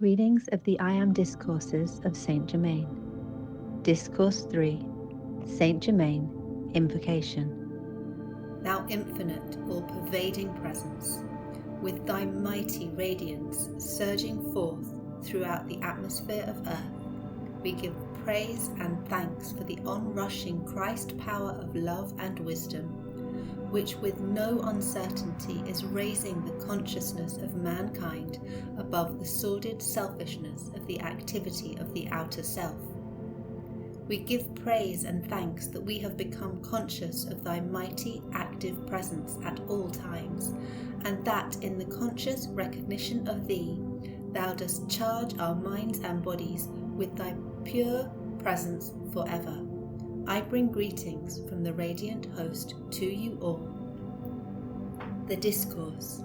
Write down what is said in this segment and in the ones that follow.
Readings of the I Am Discourses of Saint Germain. Discourse 3. Saint Germain, Invocation. Thou infinite, all-pervading presence, with thy mighty radiance surging forth throughout the atmosphere of earth, we give praise and thanks for the onrushing Christ power of love and wisdom, which with no uncertainty is raising the consciousness of mankind above the sordid selfishness of the activity of the outer self. We give praise and thanks that we have become conscious of thy mighty active presence at all times, and that in the conscious recognition of thee, thou dost charge our minds and bodies with thy pure presence forever. I bring greetings from the radiant host to you all. The Discourse.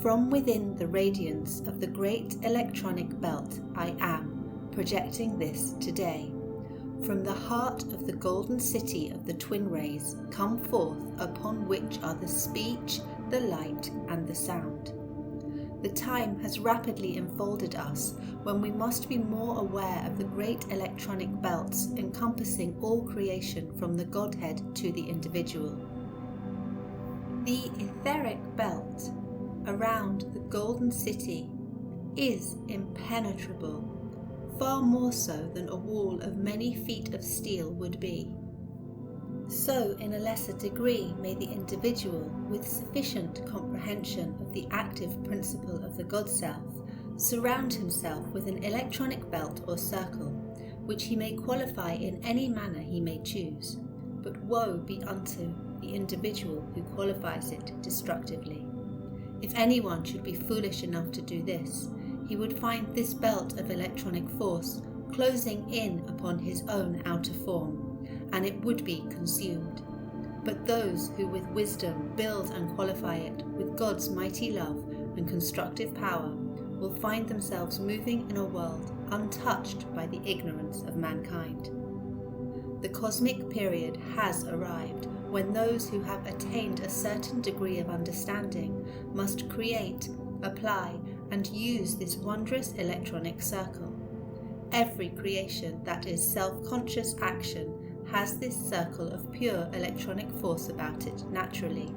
From within the radiance of the great electronic belt I am projecting this today. From the heart of the golden city of the twin rays come forth, upon which are the speech, the light and the sound. The time has rapidly enfolded us when we must be more aware of the great electronic belts encompassing all creation from the Godhead to the individual. The etheric belt around the golden city is impenetrable, far more so than a wall of many feet of steel would be. So in a lesser degree may the individual, with sufficient comprehension of the active principle of the God-Self, surround himself with an electronic belt or circle, which he may qualify in any manner he may choose, but woe be unto the individual who qualifies it destructively. If anyone should be foolish enough to do this, he would find this belt of electronic force closing in upon his own outer form, and it would be consumed. But those who with wisdom build and qualify it with God's mighty love and constructive power will find themselves moving in a world untouched by the ignorance of mankind. The cosmic period has arrived when those who have attained a certain degree of understanding must create, apply, and use this wondrous electronic circle. Every creation that is self-conscious action has this circle of pure electronic force about it naturally,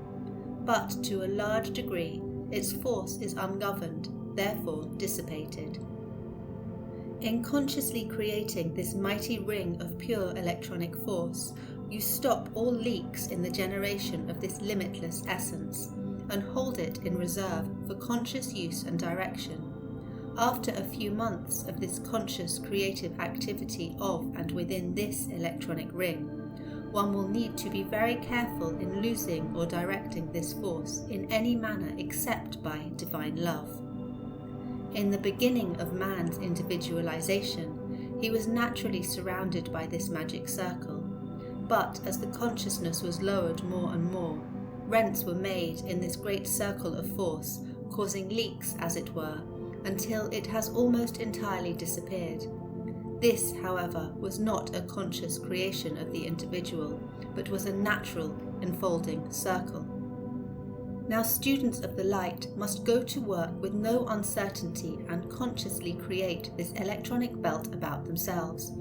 but to a large degree its force is ungoverned, therefore dissipated. In consciously creating this mighty ring of pure electronic force, you stop all leaks in the generation of this limitless essence, and hold it in reserve for conscious use and direction. After a few months of this conscious creative activity of and within this electronic ring, one will need to be very careful in losing or directing this force in any manner except by divine love. In the beginning of man's individualization, he was naturally surrounded by this magic circle, but as the consciousness was lowered more and more, rents were made in this great circle of force, causing leaks, as it were, until it has almost entirely disappeared. This, however, was not a conscious creation of the individual, but was a natural enfolding circle. Now students of the light must go to work with no uncertainty and consciously create this electronic belt about themselves,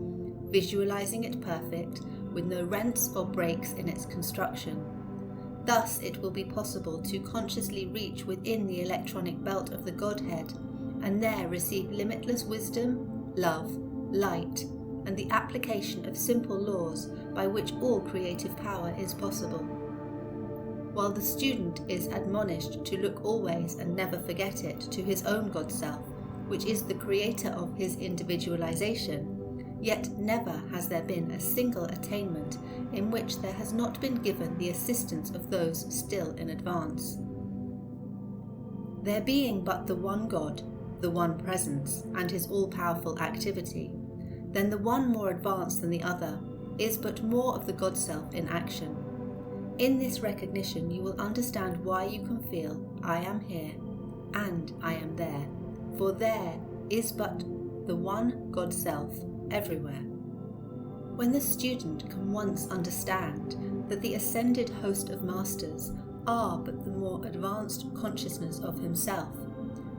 visualizing it perfect, with no rents or breaks in its construction. Thus it will be possible to consciously reach within the electronic belt of the Godhead, and there receive limitless wisdom, love, light, and the application of simple laws by which all creative power is possible. While the student is admonished to look always and never forget it to his own God-Self, which is the creator of his individualization, yet never has there been a single attainment in which there has not been given the assistance of those still in advance. There being but the one God, the one presence, and his all-powerful activity, then the one more advanced than the other is but more of the God-Self in action. In this recognition you will understand why you can feel, I am here, and I am there, for there is but the one God-Self everywhere. When the student can once understand that the ascended host of masters are but the more advanced consciousness of himself,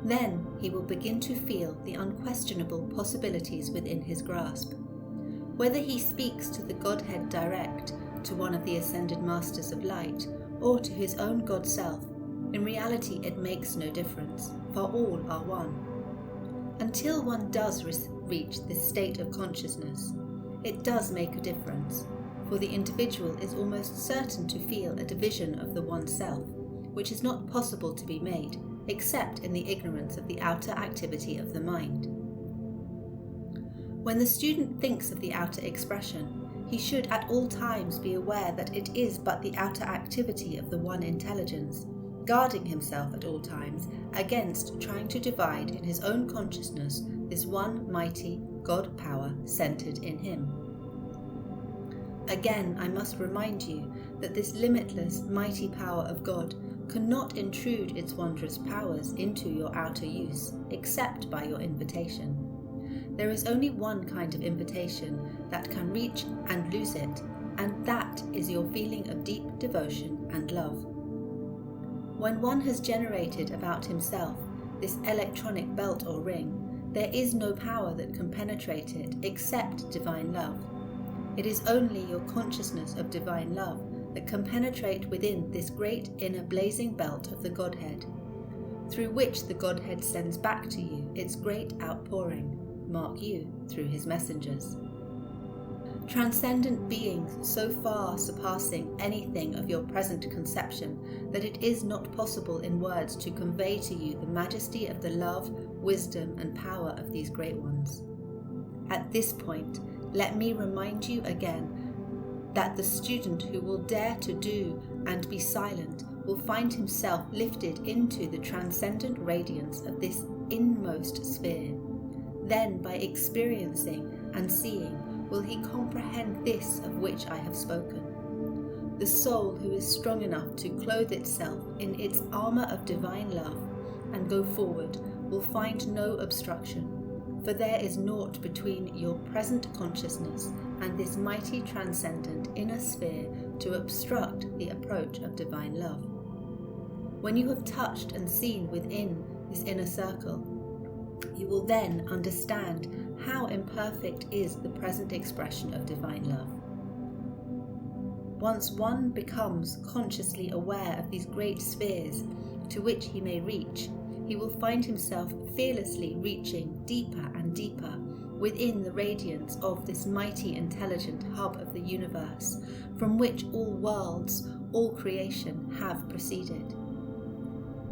Then he will begin to feel the unquestionable possibilities within his grasp. Whether he speaks to the Godhead direct, to one of the ascended masters of light, or to his own God self, in reality it makes no difference, for all are one. Until one does reach this state of consciousness, it does make a difference, for the individual is almost certain to feel a division of the one self, which is not possible to be made except in the ignorance of the outer activity of the mind. When the student thinks of the outer expression, he should at all times be aware that it is but the outer activity of the one intelligence, guarding himself at all times against trying to divide in his own consciousness this one mighty God power centered in him. Again, I must remind you that this limitless, mighty power of God cannot intrude its wondrous powers into your outer use, except by your invitation. There is only one kind of invitation that can reach and lose it, and that is your feeling of deep devotion and love. When one has generated about himself this electronic belt or ring, there is no power that can penetrate it except divine love. It is only your consciousness of divine love that can penetrate within this great inner blazing belt of the Godhead, through which the Godhead sends back to you its great outpouring, mark you, through his messengers. Transcendent beings so far surpassing anything of your present conception that it is not possible in words to convey to you the majesty of the love, wisdom, and power of these great ones. At this point, let me remind you again that the student who will dare to do and be silent will find himself lifted into the transcendent radiance of this inmost sphere. Then, by experiencing and seeing, will he comprehend this of which I have spoken. The soul who is strong enough to clothe itself in its armour of divine love and go forward will find no obstruction, for there is naught between your present consciousness and this mighty transcendent inner sphere to obstruct the approach of divine love. When you have touched and seen within this inner circle, you will then understand how imperfect is the present expression of divine love. Once one becomes consciously aware of these great spheres to which he may reach, he will find himself fearlessly reaching deeper and deeper within the radiance of this mighty intelligent hub of the universe, from which all worlds, all creation have proceeded.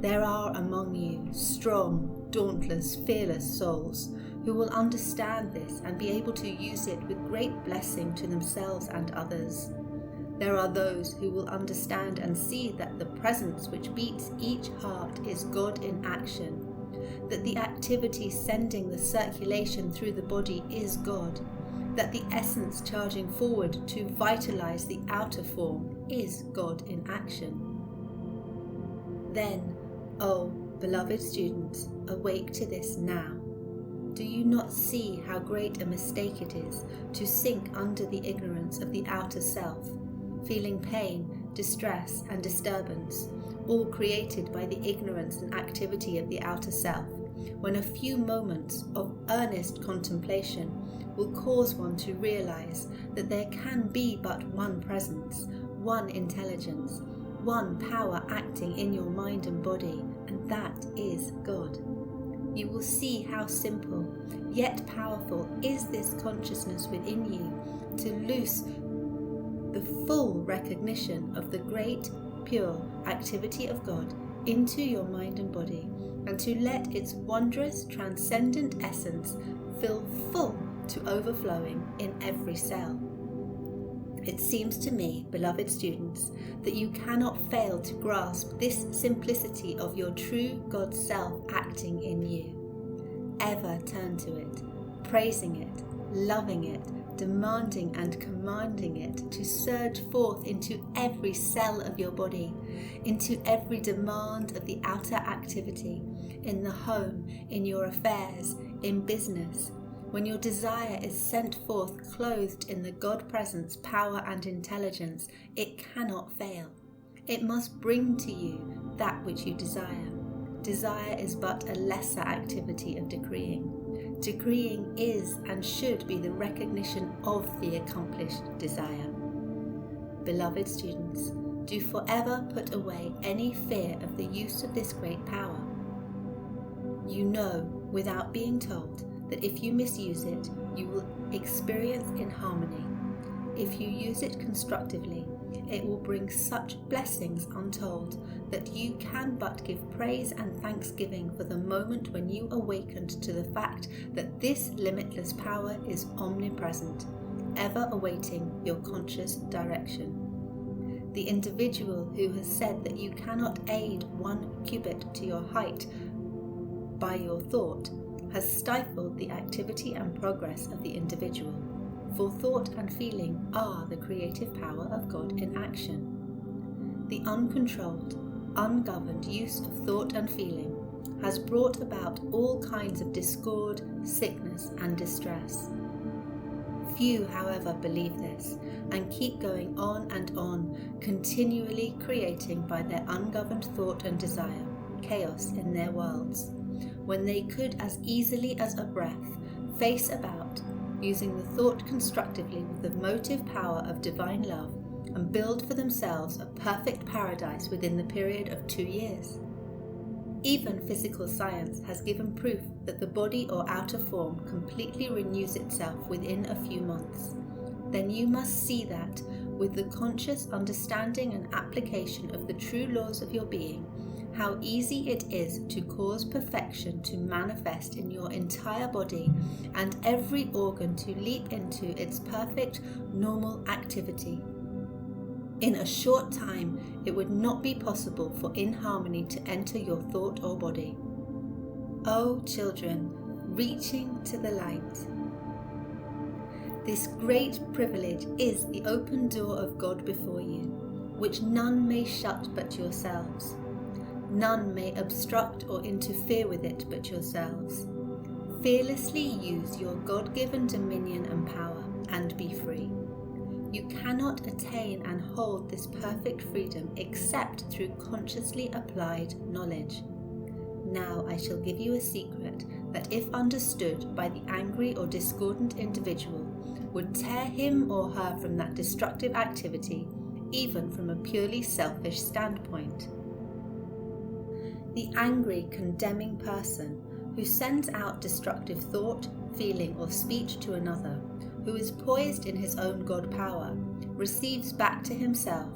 There are among you strong, dauntless, fearless souls who will understand this and be able to use it with great blessing to themselves and others. There are those who will understand and see that the presence which beats each heart is God in action, that the activity sending the circulation through the body is God, that the essence charging forward to vitalize the outer form is God in action. Then, oh, beloved students, awake to this now. Do you not see how great a mistake it is to sink under the ignorance of the outer self, feeling pain, distress, and disturbance, all created by the ignorance and activity of the outer self, when a few moments of earnest contemplation will cause one to realize that there can be but one presence, one intelligence, one power acting in your mind and body, and that is God. You will see how simple, yet powerful is this consciousness within you to loose the full recognition of the great, pure activity of God into your mind and body, and to let its wondrous, transcendent essence fill full to overflowing in every cell. It seems to me, beloved students, that you cannot fail to grasp this simplicity of your true God self acting in you. Ever turn to it, praising it, loving it, demanding and commanding it to surge forth into every cell of your body, into every demand of the outer activity, in the home, in your affairs, in business. When your desire is sent forth clothed in the God presence, power and intelligence, it cannot fail. It must bring to you that which you desire. desire is but a lesser activity of decreeing. Decreeing is and should be the recognition of the accomplished desire. Beloved students, do forever put away any fear of the use of this great power. You know, without being told, that if you misuse it, you will experience inharmony. If you use it constructively, it will bring such blessings untold that you can but give praise and thanksgiving for the moment when you awakened to the fact that this limitless power is omnipresent, ever awaiting your conscious direction. The individual who has said that you cannot aid 1 cubit to your height by your thought has stifled the activity and progress of the individual, for thought and feeling are the creative power of God in action. The uncontrolled, ungoverned use of thought and feeling has brought about all kinds of discord, sickness, and distress. Few, however, believe this and keep going on and on, continually creating by their ungoverned thought and desire chaos in their worlds, when they could as easily as a breath face about, using the thought constructively with the motive power of divine love, and build for themselves a perfect paradise within the period of 2 years. Even physical science has given proof that the body or outer form completely renews itself within a few months. Then you must see that, with the conscious understanding and application of the true laws of your being, how easy it is to cause perfection to manifest in your entire body and every organ to leap into its perfect, normal activity. In a short time, it would not be possible for inharmony to enter your thought or body. O children, reaching to the light. This great privilege is the open door of God before you, which none may shut but yourselves. None may obstruct or interfere with it but yourselves. Fearlessly use your God-given dominion and power and be free. You cannot attain and hold this perfect freedom except through consciously applied knowledge. Now I shall give you a secret that, if understood by the angry or discordant individual, would tear him or her from that destructive activity, even from a purely selfish standpoint. The angry, condemning person who sends out destructive thought, feeling, or speech to another, who is poised in his own God power, receives back to himself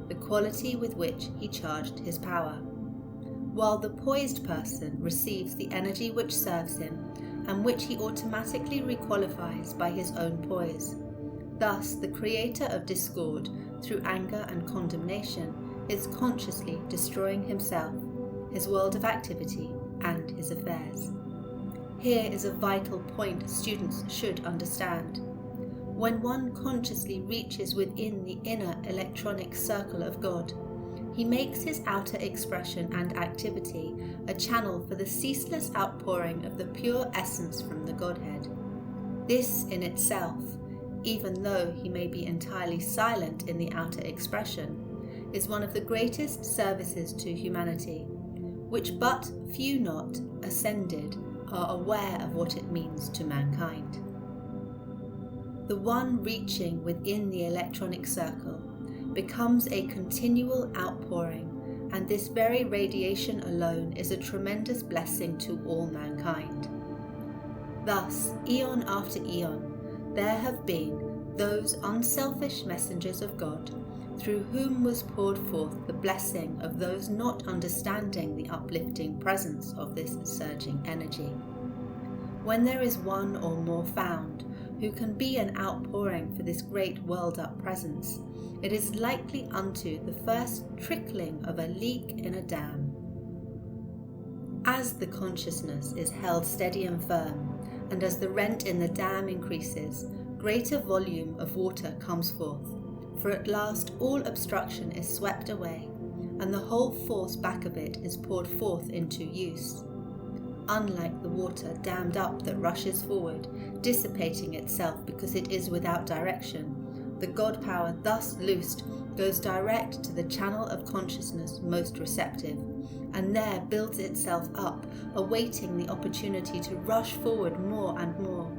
the quality with which he charged his power, while the poised person receives the energy which serves him and which he automatically requalifies by his own poise. Thus, the creator of discord, through anger and condemnation, is consciously destroying himself, his world of activity, and his affairs. Here is a vital point students should understand. When one consciously reaches within the inner electronic circle of God, he makes his outer expression and activity a channel for the ceaseless outpouring of the pure essence from the Godhead. This in itself, even though he may be entirely silent in the outer expression, is one of the greatest services to humanity, which but few not ascended are aware of what it means to mankind. The one reaching within the electronic circle becomes a continual outpouring, and this very radiation alone is a tremendous blessing to all mankind. Thus, eon after eon, there have been those unselfish messengers of God, through whom was poured forth the blessing of those not understanding the uplifting presence of this surging energy. When there is one or more found who can be an outpouring for this great world-up presence, it is likely unto the first trickling of a leak in a dam. As the consciousness is held steady and firm, and as the rent in the dam increases, greater volume of water comes forth, for at last all obstruction is swept away, and the whole force back of it is poured forth into use. Unlike the water dammed up that rushes forward, dissipating itself because it is without direction, The God power thus loosed goes direct to the channel of consciousness most receptive, and there builds itself up, awaiting the opportunity to rush forward more and more.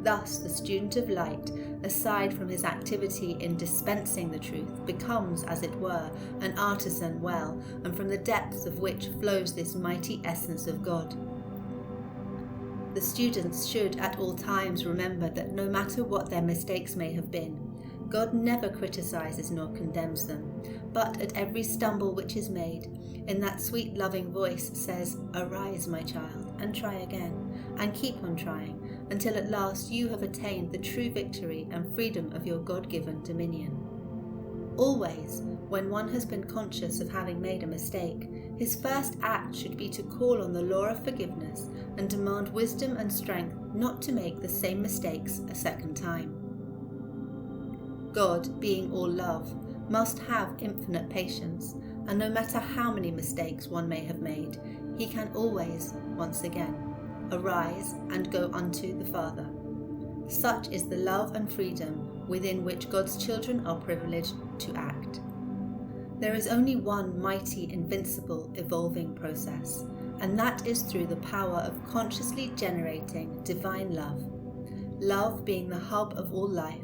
Thus the student of light, aside from his activity in dispensing the truth, becomes, as it were, an artisan well, and from the depths of which flows this mighty essence of God. The students should at all times remember that no matter what their mistakes may have been, God never criticizes nor condemns them, but at every stumble which is made, in that sweet loving voice says, "Arise, my child, and try again, and keep on trying, until at last you have attained the true victory and freedom of your God-given dominion." Always, when one has been conscious of having made a mistake, his first act should be to call on the law of forgiveness and demand wisdom and strength not to make the same mistakes a second time. God, being all love, must have infinite patience, and no matter how many mistakes one may have made, he can always, once again, arise and go unto the Father. Such is the love and freedom within which God's children are privileged to act. There is only one mighty, invincible, evolving process, and that is through the power of consciously generating divine love. Love being the hub of all life,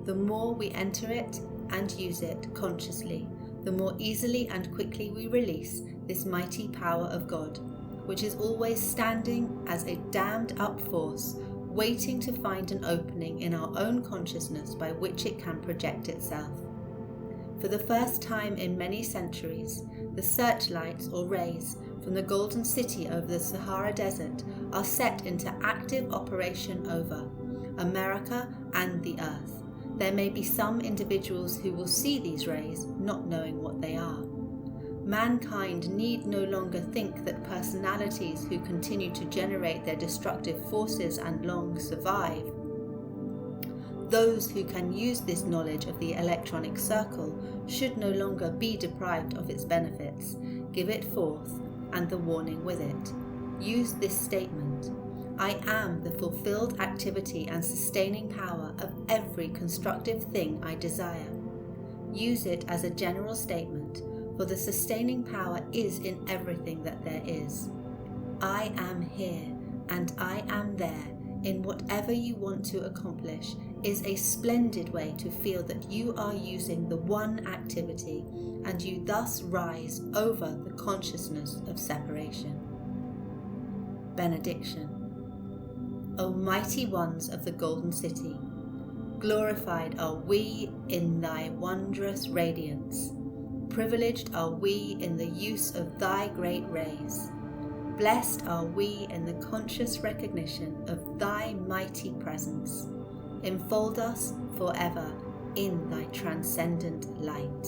the more we enter it and use it consciously, the more easily and quickly we release this mighty power of God, which is always standing as a dammed up force, waiting to find an opening in our own consciousness by which it can project itself. For the first time in many centuries, the searchlights or rays from the Golden City over the Sahara Desert are set into active operation over America and the Earth. There may be some individuals who will see these rays not knowing what they are. Mankind need no longer think that personalities who continue to generate their destructive forces and long survive. Those who can use this knowledge of the electronic circle should no longer be deprived of its benefits. Give it forth, and the warning with it. Use this statement: I am the fulfilled activity and sustaining power of every constructive thing I desire. Use it as a general statement, for the sustaining power is in everything that there is. I am here, and I am there, in whatever you want to accomplish, is a splendid way to feel that you are using the one activity, and you thus rise over the consciousness of separation. Benediction. O mighty ones of the Golden City, glorified are we in thy wondrous radiance. Privileged are we in the use of thy great rays. Blessed are we in the conscious recognition of thy mighty presence. Enfold us forever in thy transcendent light.